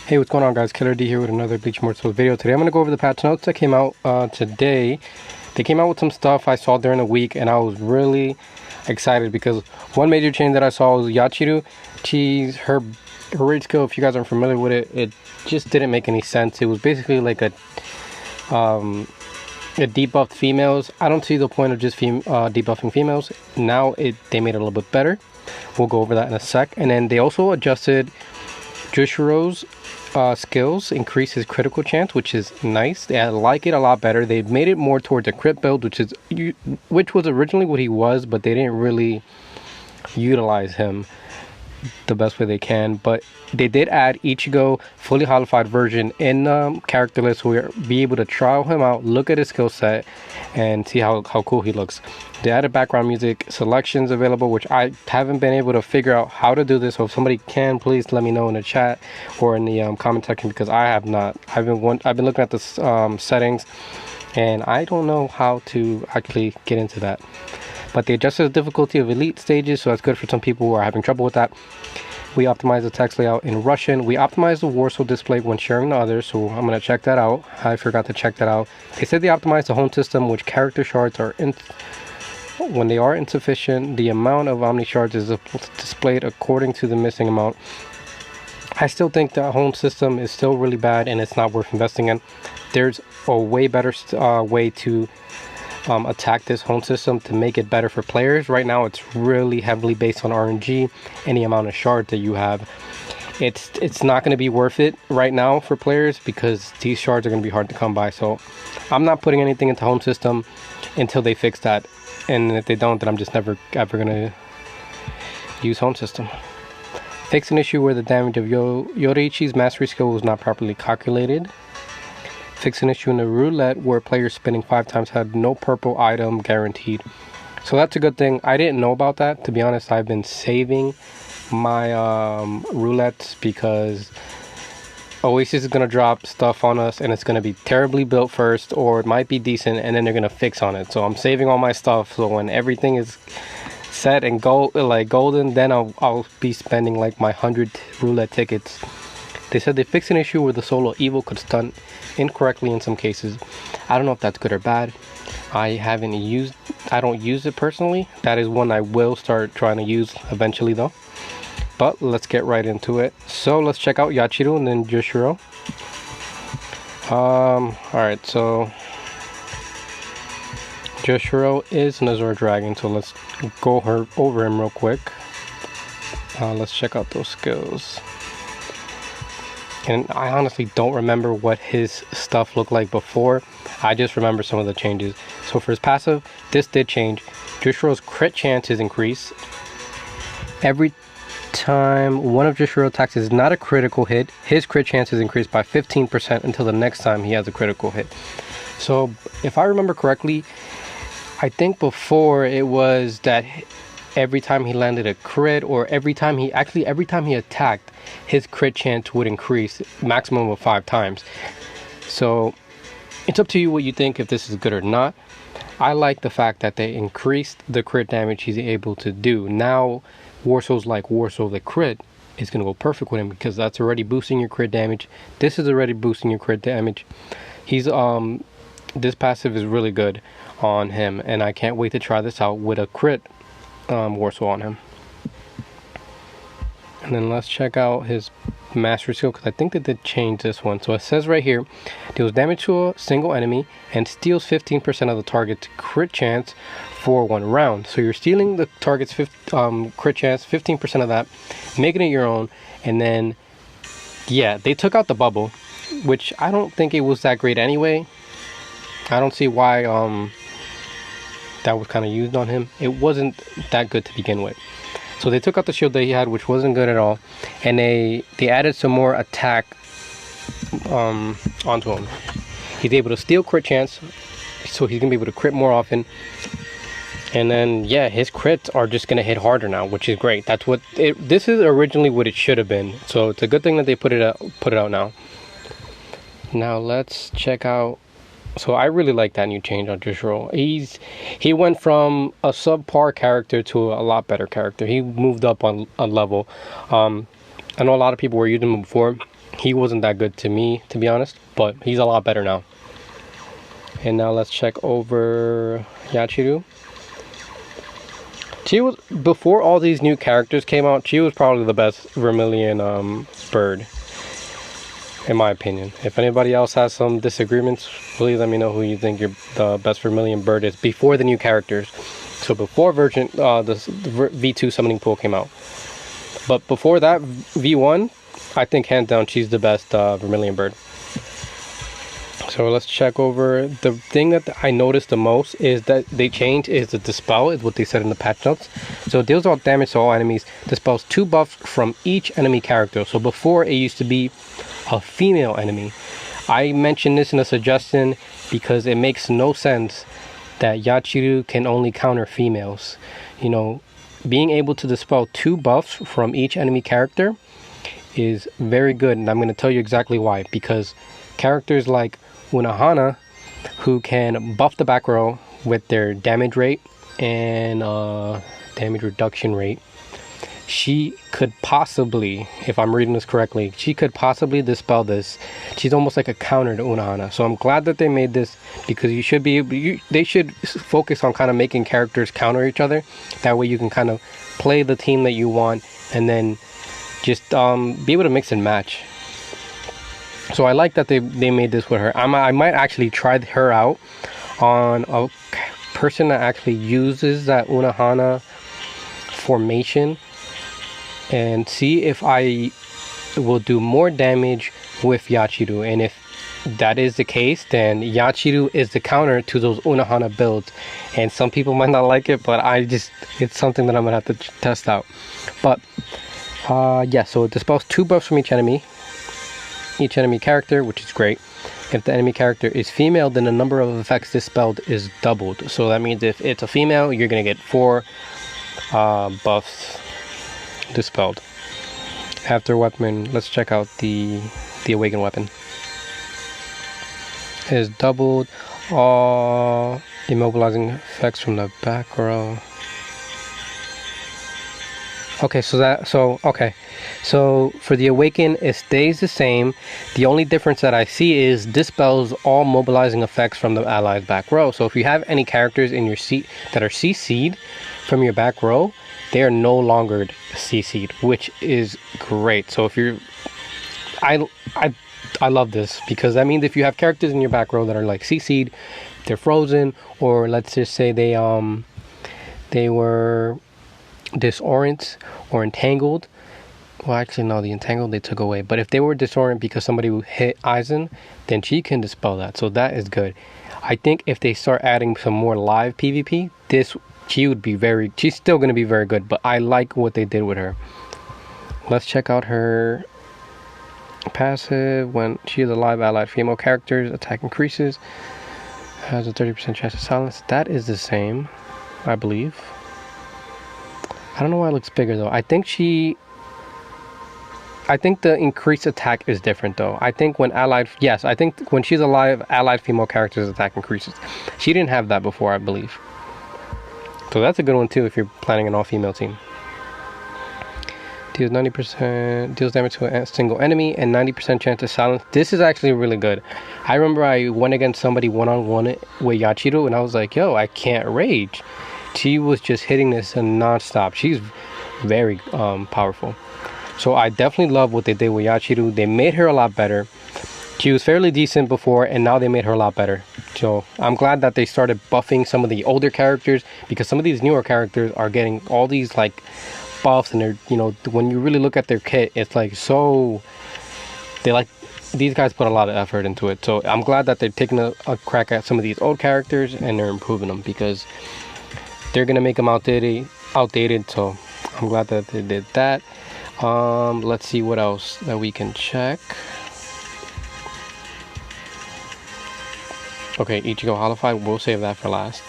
Hey, what's going on, guys? Killer D here with another Bleach Mortal video. Today I'm going to go over the patch notes that came out today. They came out with some stuff I saw during the week, and I was really excited because one major change that I saw was Yuchiru. Her raid skill, if you guys aren't familiar with it, it just didn't make any sense. It was basically like a debuffed females. I don't see the point of just debuffing females. Now they made it a little bit better. We'll go over that in a sec. And then they also adjusted Yashiro's skills, increase his critical chance, which is nice. I like it a lot better. They made it more towards a crit build, which was originally what he was, but they didn't really utilize him the best way they can. But they did add Ichigo fully holified version in character list, so we'll be able to trial him out, look at his skill set, and see how cool he looks. They added background music selections available, which I haven't been able to figure out how to do this. So if somebody can, please let me know in the chat or in the comment section, because I have not. I've been looking at the settings, and I don't know how to actually get into that. But they adjusted the difficulty of elite stages, so that's good for some people who are having trouble with that. We optimized the text layout in Russian. We optimized the Warsaws display when sharing to others, so I'm going to check that out. I forgot to check that out. They said they optimized the home system, which character shards are when they are insufficient, the amount of Omni shards is displayed according to the missing amount. I still think the home system is still really bad and it's not worth investing in. There's a way better way to attack this home system to make it better for players. Right now it's really heavily based on RNG and the amount of shards that you have. It's not going to be worth it right now for players because these shards are going to be hard to come by. So I'm not putting anything into home system until they fix that. And if they don't, then I'm just never ever gonna use home system. Fix an issue where the damage of Yorichi's mastery skill was not properly calculated. Fix an issue in the roulette where players spinning 5 times had no purple item guaranteed. So that's a good thing. I didn't know about that. To be honest, I've been saving my roulettes because Oasis is going to drop stuff on us and it's going to be terribly built first, or it might be decent and then they're going to fix on it. So I'm saving all my stuff, so when everything is set and golden, then I'll be spending like my 100 roulette tickets. They said they fixed an issue where the solo evil could stun incorrectly in some cases. I don't know if that's good or bad. I don't use it personally. That is one I will start trying to use eventually though. But let's get right into it. So let's check out Yashiro and then Yashiro. Alright, so Yashiro is an Azure Dragon, so let's go over him real quick. Let's check out those skills. And I honestly don't remember what his stuff looked like before. I just remember some of the changes. So for his passive, this did change. Yashiro's crit chances increase. Every time one of Yashiro attacks is not a critical hit, his crit chance is increased by 15% until the next time he has a critical hit. So if I remember correctly, I think before it was that every time he landed a crit, or every time he attacked, his crit chance would increase maximum of 5 times. So it's up to you what you think, if this is good or not. I like the fact that they increased the crit damage he's able to do. Now Warsaws like Warsaw the crit is going to go perfect with him because that's already boosting your crit damage. This is already boosting your crit damage. He's this passive is really good on him, and I can't wait to try this out with a crit Warsaw on him. And then let's check out his mastery skill, because I think they did change this one. So it says right here, deals damage to a single enemy and steals 15% of the target's crit chance for 1 round. So you're stealing the target's crit chance, 15% of that, making it your own. And then yeah, they took out the bubble, which I don't think it was that great anyway. I don't see why that was kind of used on him. It wasn't that good to begin with. So they took out the shield that he had, which wasn't good at all, and they added some more attack onto him. He's able to steal crit chance, so he's gonna be able to crit more often. And then yeah, his crits are just gonna hit harder now, which is great. That's what this is originally what it should have been. So it's a good thing that they put it out now. Now let's check out. So I really like that new change on Yashiro. He went from a subpar character to a lot better character. He moved up on a level. I know a lot of people were using him before. He wasn't that good to me, to be honest, but he's a lot better now. And now let's check over Yachiru. She was, before all these new characters came out, she was probably the best Vermilion bird, in my opinion. If anybody else has some disagreements, please let me know who you think the best Vermilion bird is before the new characters. So before the V2 summoning pool came out. But before that, V1, I think hands down she's the best Vermilion bird. So let's check over. The thing that I noticed the most is that they changed is the dispel, is what they said in the patch notes. So it deals all damage to all enemies, dispels 2 buffs from each enemy character. So before it used to be a female enemy. I mentioned this in a suggestion because it makes no sense that Yachiru can only counter females. You know, being able to dispel 2 buffs from each enemy character is very good, and I'm going to tell you exactly why. Because characters like Unohana, who can buff the back row with their damage rate and damage reduction rate, she could possibly, if I'm reading this correctly, she could possibly dispel this. She's almost like a counter to Unohana. So I'm glad that they made this, because you should be able, they should focus on kind of making characters counter each other. That way you can kind of play the team that you want and then just be able to mix and match. So I like that they made this with her. I might actually try her out on a person that actually uses that Unohana formation and see if I will do more damage with Yachiru. And if that is the case, then Yachiru is the counter to those Unohana builds. And some people might not like it, but it's something that I'm gonna have to test out. But yeah, so it dispels 2 buffs from each enemy character, which is great. If the enemy character is female, then the number of effects dispelled is doubled. So that means if it's a female, you're gonna get 4 buffs dispelled. After weapon, let's check out the awakened weapon. It is doubled all immobilizing effects from the back row. Okay, so for the awaken, it stays the same. The only difference that I see is dispels all mobilizing effects from the allies back row. So if you have any characters in your seat that are CC'd from your back row, they are no longer CC'd, which is great. So if you're, I love this, because that means if you have characters in your back row that are like CC'd, they're frozen, or let's just say they were disorient or entangled. Well, actually no, the entangled they took away. But if they were disorient because somebody hit Aizen, then she can dispel that. So that is good. I think if they start adding some more live PvP, she would be she's still going to be very good, but I like what they did with her. Let's check out her passive. When she is a live allied female character's attack increases, has a 30% chance to silence. That is the same, I believe. I don't know why it looks bigger though. I think the increased attack is different though. I think when she's a live allied female character's attack increases. She didn't have that before, I believe. So that's a good one too if you're planning an all-female team. Deals 90% deals damage to a single enemy and 90% chance to silence. This is actually really good. I remember I went against somebody one-on-one with Yashiro and I was like, yo, I can't rage. She was just hitting this non-stop. She's very powerful. So I definitely love what they did with Yachiru. They made her a lot better. She was fairly decent before, and now they made her a lot better. So I'm glad that they started buffing some of the older characters, because some of these newer characters are getting all these like buffs, and they're, you know, when you really look at their kit, it's like so these guys put a lot of effort into it. So I'm glad that they're taking a crack at some of these old characters and they're improving them, because they're gonna make them outdated. So I'm glad that they did that. Let's see what else that we can check. Okay, Ichigo Holified, we'll save that for last.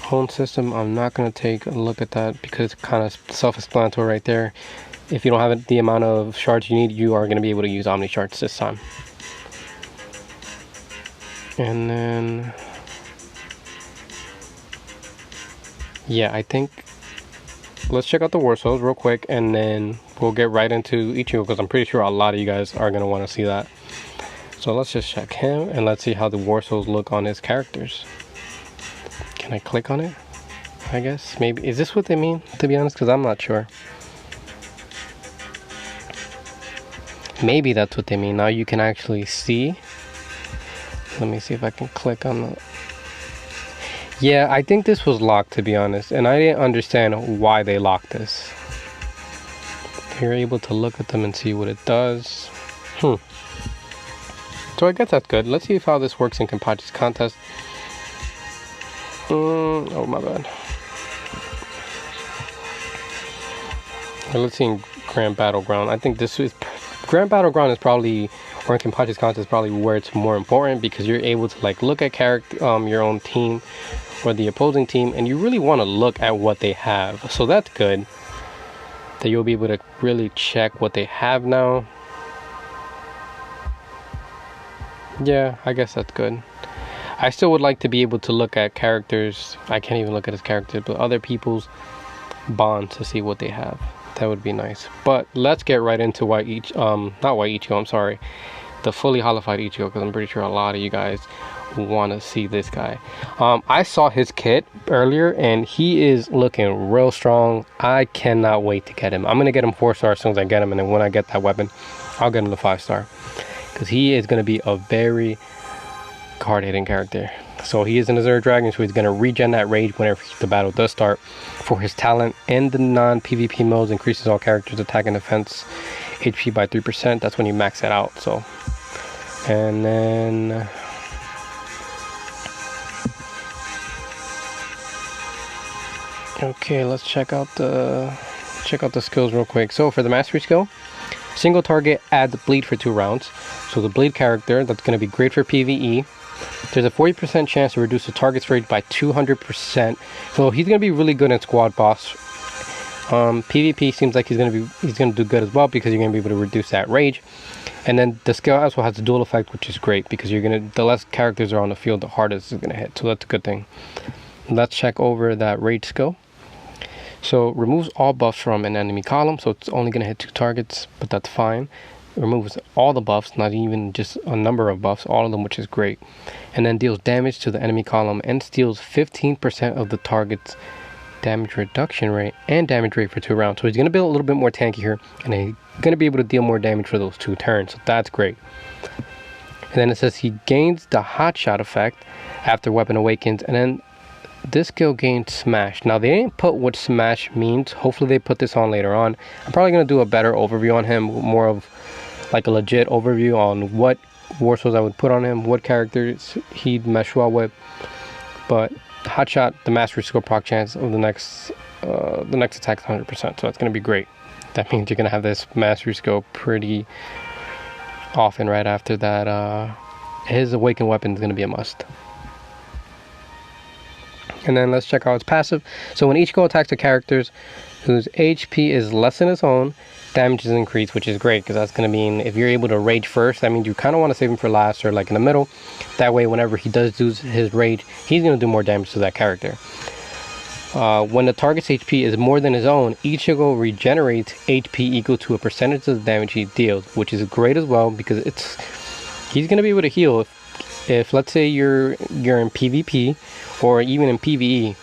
Hone system, I'm not going to take a look at that because it's kind of self-explanatory right there. If you don't have the amount of shards you need, you are going to be able to use Omni Shards this time. And then, yeah, I think, let's check out the Warsaws real quick, and then we'll get right into Ichigo because I'm pretty sure a lot of you guys are going to want to see that. So let's just check him and let's see how the Warsaws look on his characters. Can I click on it? I guess maybe. Is this what they mean, to be honest? Because I'm not sure. Maybe that's what they mean. Now you can actually see. Let me see if I can click on the... Yeah, I think this was locked, to be honest. And I didn't understand why they locked this. You're able to look at them and see what it does. So I guess that's good. Let's see how this works in Kenpachi's contest. Oh, my bad. Let's see in Grand Battleground. I think this is... Grand Battleground is probably... Or in Kenpachi's contest is probably where it's more important because you're able to like look at your own team or the opposing team, and you really want to look at what they have. So that's good. That you'll be able to really check what they have now. Yeah, I guess that's good. I still would like to be able to look at characters. I can't even look at his character, but other people's bonds to see what they have. That would be nice. But let's get right into not Ichigo, I'm sorry. The fully holified Ichigo, because I'm pretty sure a lot of you guys want to see this guy. I saw his kit earlier and he is looking real strong. I cannot wait to get him. I'm going to get him 4-star as soon as I get him, and then when I get that weapon, I'll get him the 5-star. Because he is going to be a very hard-hitting character. So he is an Azure Dragon, so he's going to regen that rage whenever the battle does start. For his talent in the non-PvP modes, increases all characters' attack and defense HP by 3%. That's when you max it out. So, and then okay, let's check out the skills real quick. So for the mastery skill, single target adds bleed for 2 rounds. So the bleed character, that's going to be great for PvE. There's a 40% chance to reduce the target's rage by 200%. So he's going to be really good in squad boss. PvP seems like he's going to do good as well because you're going to be able to reduce that rage. And then the skill also has a dual effect, which is great because the less characters are on the field, the harder this is going to hit. So that's a good thing. Let's check over that rage skill. So removes all buffs from an enemy column, so it's only going to hit 2 targets, but that's fine. Removes all the buffs, not even just a number of buffs, all of them, which is great. And then deals damage to the enemy column and steals 15% of the target's damage reduction rate and damage rate for 2 rounds. So he's going to be a little bit more tanky here, and he's going to be able to deal more damage for those 2 turns, so that's great. And then it says he gains the hot shot effect after weapon awakens, and then this skill gains smash. Now they didn't put what smash means. Hopefully they put this on later on. I'm probably going to do a better overview on him, more of like a legit overview on what Warsaws I would put on him, what characters he'd mesh well with. But hotshot, the mastery skill proc chance of the next attack is 100%, so that's going to be great. That means you're going to have this mastery skill pretty often right after that. His awakened weapon is going to be a must. And then let's check out its passive. So when Ichigo attacks the characters whose HP is less than his own, damage is increased, which is great because that's going to mean if you're able to rage first, that means you kind of want to save him for last or like in the middle. That way whenever he does do his rage, he's going to do more damage to that character. When the target's HP is more than his own, Ichigo regenerates HP equal to a percentage of the damage he deals, which is great as well because he's going to be able to heal if let's say you're in PvP or even in PvE.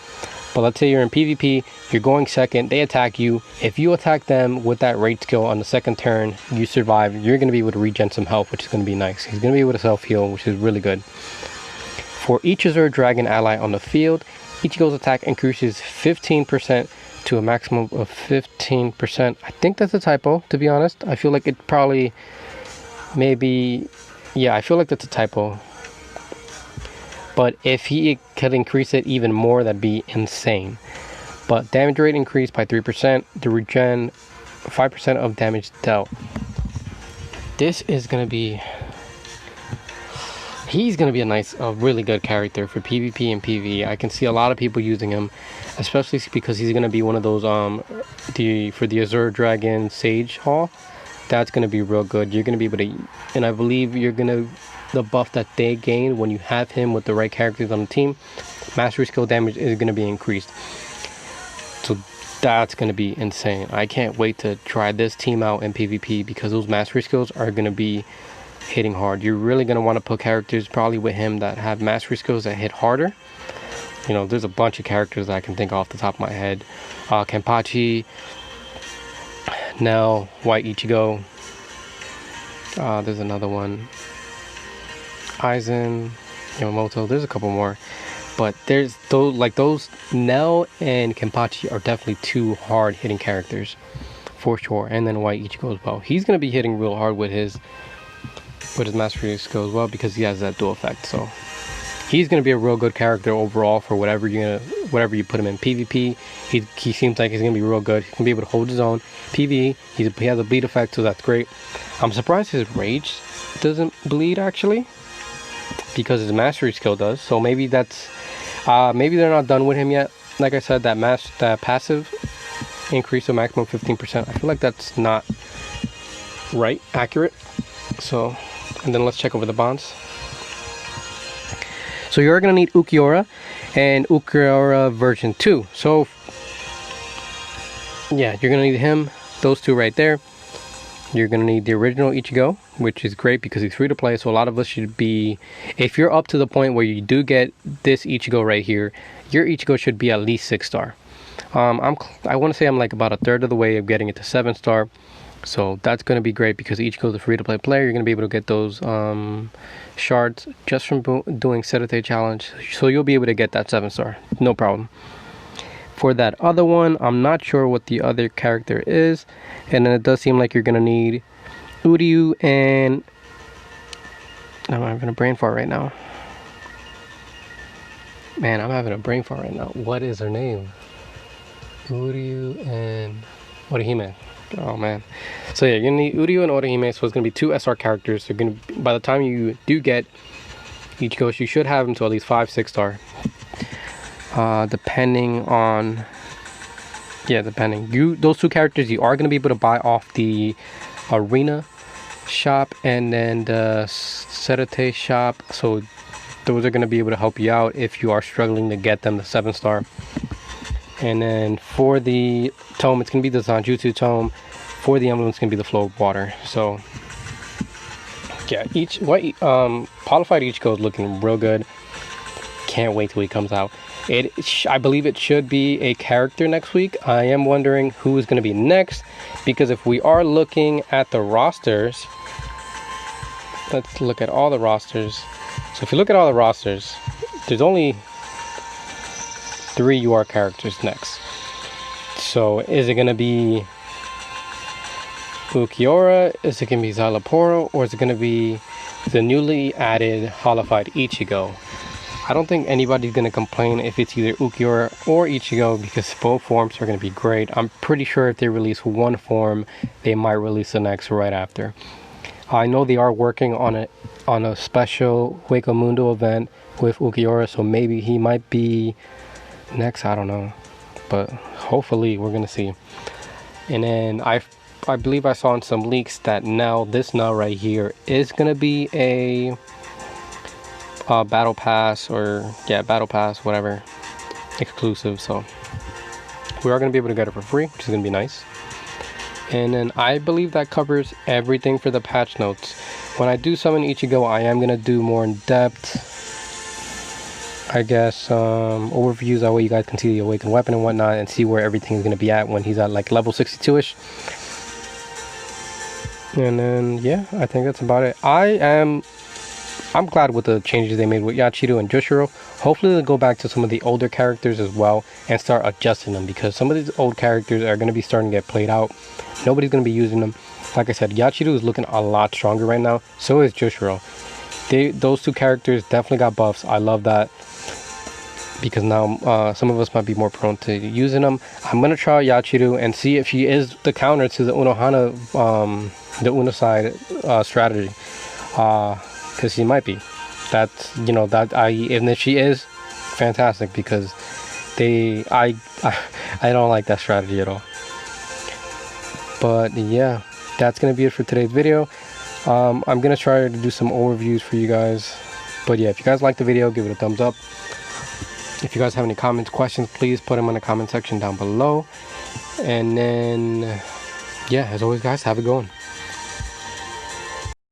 But let's say you're in PvP, you're going second, they attack you. If you attack them with that rage skill on the second turn, you survive, you're going to be able to regen some health, which is going to be nice. He's going to be able to self-heal, which is really good. For each Azure Dragon ally on the field, Ichigo's attack increases 15% to a maximum of 15%. I think that's a typo, to be honest. I feel like it probably, I feel like that's a typo. But if he could increase it even more, that'd be insane. But damage rate increased by 3%. The regen 5% of damage dealt. This is going to be... He's going to be a really good character for PvP and PvE. I can see a lot of people using him, especially because he's going to be one of those, for the Azure Dragon Sage Hall. That's going to be real good. You're going to be able to, and I believe the buff that they gain when you have him with the right characters on the team, mastery skill damage is going to be increased. So that's going to be insane. I can't wait to try this team out in PvP because those mastery skills are going to be hitting hard. You're really going to want to put characters probably with him that have mastery skills that hit harder. You know, there's a bunch of characters that I can think off the top of my head. Kenpachi, Nell, White Ichigo. There's another one. Aizen, Yamamoto. There's a couple more. But there's those Nell and Kenpachi are definitely two hard hitting characters for sure. And then White Ichigo as well. He's gonna be hitting real hard with his mastery skill as well because he has that dual effect. So he's gonna be a real good character overall for whatever you put him in. PvP, he seems like he's gonna be real good. He can be able to hold his own. PvE, he has a bleed effect, so that's great. I'm surprised his rage doesn't bleed actually, because his mastery skill does. So maybe that's maybe they're not done with him yet. Like I said, that passive increase to maximum 15%. I feel like that's not accurate. So, and then let's check over the bonds. So you're gonna need Ukiura and Ukiura version 2. So yeah, you're gonna need him, those two right there. You're gonna need the original Ichigo, which is great because he's free to play. So a lot of us should be, if you're up to the point where you do get this Ichigo right here, your Ichigo should be at least 6-star. I want to say I'm like about a third of the way of getting it to 7-star. So that's going to be great because Ichigo is a free to play player. You're going to be able to get those shards just from doing Serete challenge. So you'll be able to get that 7-star, no problem. For that other one, I'm not sure what the other character is, and then it does seem like you're gonna need Uryu and I'm having a brain fart right now. Man, I'm having a brain fart right now. What is her name? Uryu and Orihime. Oh man. So yeah, you're gonna need Uryu and Orihime. So it's gonna be 2 SR characters. They're gonna, by the time you do get Ichigo, you should have them to at least 5-6-star. Depending on, those 2 characters you are going to be able to buy off the arena shop and then the Serete shop, so those are going to be able to help you out if you are struggling to get them the 7-star. And then for the tome, it's going to be the Zanjutsu tome. For the emblem, it's going to be the flow of water. So yeah, qualified Ichigo is looking real good. Can't wait till he comes out. I believe it should be a character next week. I am wondering who is going to be next, because if we are looking at the rosters, let's look at all the rosters. So if you look at all the rosters, there's only 3 UR characters next. So is it going to be Ukiura? Is it going to be Xyloporo? Or is it going to be the newly added Holified Ichigo? I don't think anybody's going to complain if it's either Ukiura or Ichigo, because both forms are going to be great. I'm pretty sure if they release one form, they might release the next right after. I know they are working on a special Hueco Mundo event with Ukiura, so maybe he might be next, I don't know. But hopefully we're going to see. And then I believe I saw in some leaks that this Nell right here is going to be a battle pass, whatever, exclusive. So we are going to be able to get it for free, which is going to be nice. And then I believe that covers everything for the patch notes. When I do summon Ichigo, I am going to do more in depth, I guess, overviews. That way you guys can see the awakened weapon and whatnot, and see where everything is going to be at when he's at like level 62ish. And then yeah, I think that's about it. I'm glad with the changes they made with Yashiro and Yuchiru. Hopefully they'll go back to some of the older characters as well and start adjusting them, because some of these old characters are going to be starting to get played out. Nobody's going to be using them. Like I said, Yashiro is looking a lot stronger right now. So is Yuchiru. Those 2 characters definitely got buffs. I love that, because now some of us might be more prone to using them. I'm going to try Yashiro and see if she is the counter to the Unohana, the Uno-side strategy. Because she might be. That's, and if she is, fantastic, because I don't like that strategy at all. But yeah, that's gonna be it for today's video. I'm gonna try to do some overviews for you guys. But yeah, if you guys like the video, give it a thumbs up. If you guys have any comments, questions, please put them in the comment section down below. And then, yeah, as always, guys, have a good one.